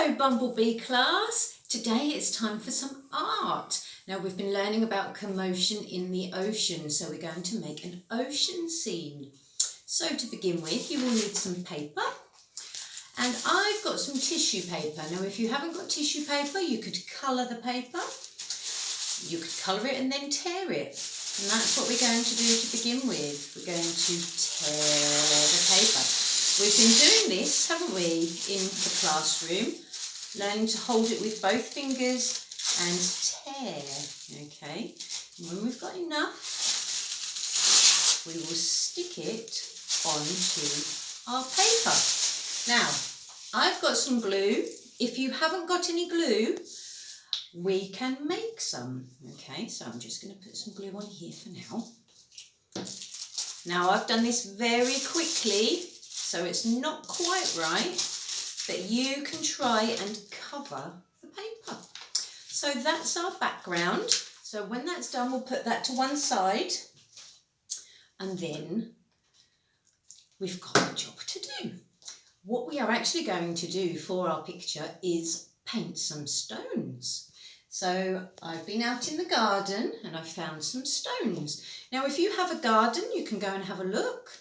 Hello Bumblebee class, today it's time for some art. Now we've been learning about commotion in the ocean, so we're going to make an ocean scene. So to begin with, you will need some paper, and I've got some tissue paper. Now if you haven't got tissue paper, you could colour the paper. You could colour it and then tear it, and that's what we're going to do to begin with. We're going to tear the paper. We've been doing this, haven't we, in the classroom, learning to hold it with both fingers and tear, okay? And when we've got enough, we will stick it onto our paper. Now, I've got some glue. If you haven't got any glue, we can make some, okay? So I'm just going to put some glue on here for now. Now, I've done this very quickly, so it's not quite right, but you can try and cover the paper. So that's our background. So when that's done, we'll put that to one side, and then we've got a job to do. What we are actually going to do for our picture is paint some stones. So I've been out in the garden and I've found some stones. Now if you have a garden, you can go and have a look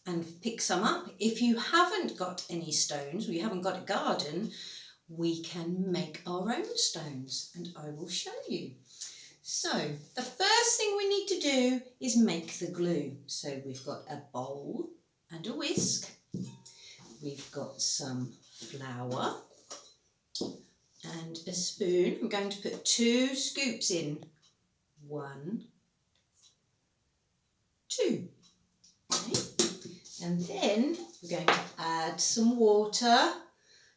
and pick some up. If you haven't got any stones, or you haven't got a garden, we can make our own stones, and I will show you. So the first thing we need to do is make the glue. So we've got a bowl and a whisk. We've got some flour and a spoon. I'm going to put 2 scoops in. 1, 2. Okay. And then we're going to add some water.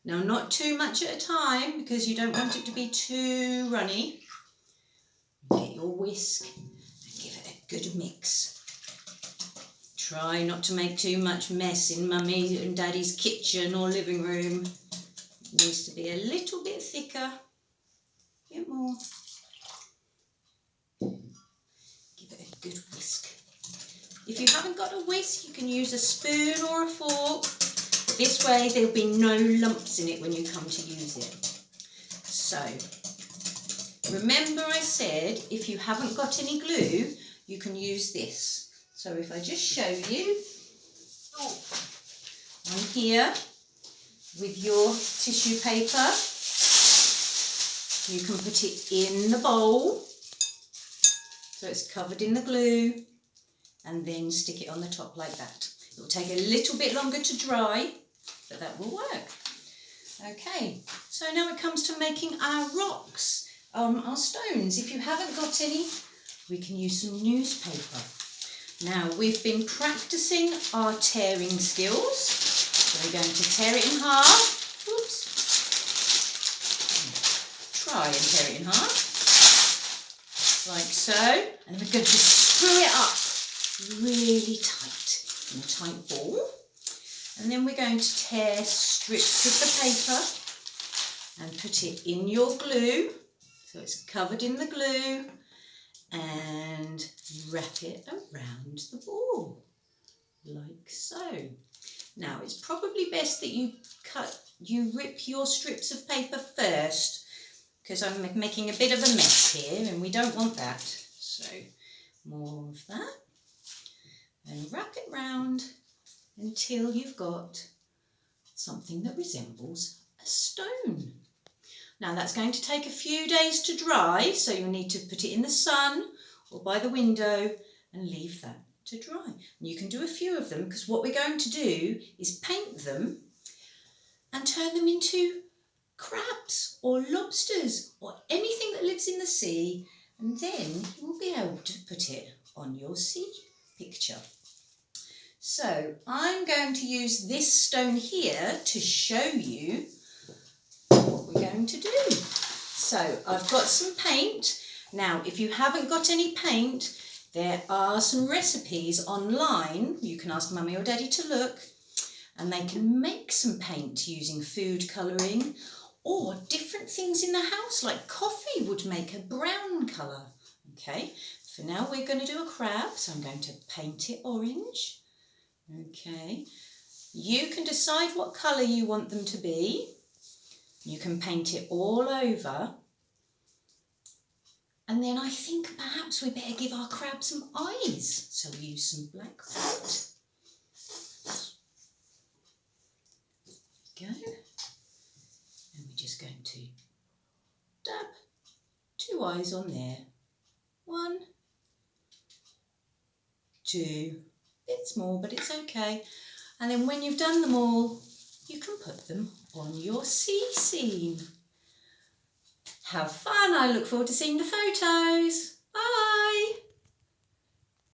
Now, not too much at a time because you don't want it to be too runny. Get your whisk and give it a good mix. Try not to make too much mess in Mummy and Daddy's kitchen or living room. It needs to be a little bit thicker. A bit more. Give it a good whisk. If you haven't got a whisk, you can use a spoon or a fork. This way there'll be no lumps in it when you come to use it. So, remember I said if you haven't got any glue, you can use this. So if I just show you, I'm here with your tissue paper. You can put it in the bowl, so it's covered in the glue, and then stick it on the top like that. It will take a little bit longer to dry, but that will work. Okay, so now it comes to making our rocks, our stones. If you haven't got any, we can use some newspaper. Now, we've been practicing our tearing skills. So we're going to tear it in half. Oops. Try and tear it in half, like so. And we're going to screw it up really tight in a tight ball, and then we're going to tear strips of the paper and put it in your glue, so it's covered in the glue, and wrap it around the ball like so. Now it's probably best that you rip your strips of paper first, because I'm making a bit of a mess here and we don't want that. So more of that. And wrap it round until you've got something that resembles a stone. Now that's going to take a few days to dry, so you'll need to put it in the sun or by the window and leave that to dry. And you can do a few of them, because what we're going to do is paint them and turn them into crabs or lobsters or anything that lives in the sea, and then you will be able to put it on your sea picture. So I'm going to use this stone here to show you what we're going to do. So I've got some paint. Now if you haven't got any paint, there are some recipes online. You can ask Mummy or Daddy to look, and they can make some paint using food colouring or different things in the house, like coffee would make a brown colour. Okay, for now we're going to do a crab, so I'm going to paint it orange. Okay, you can decide what colour you want them to be. You can paint it all over. And then I think perhaps we better give our crab some eyes. So we use some black paint. Go. And we're just going to dab 2 eyes on there. 1, 2, bit small, but it's okay. And then when you've done them all, you can put them on your sea scene. Have fun. I look forward to seeing the photos. Bye.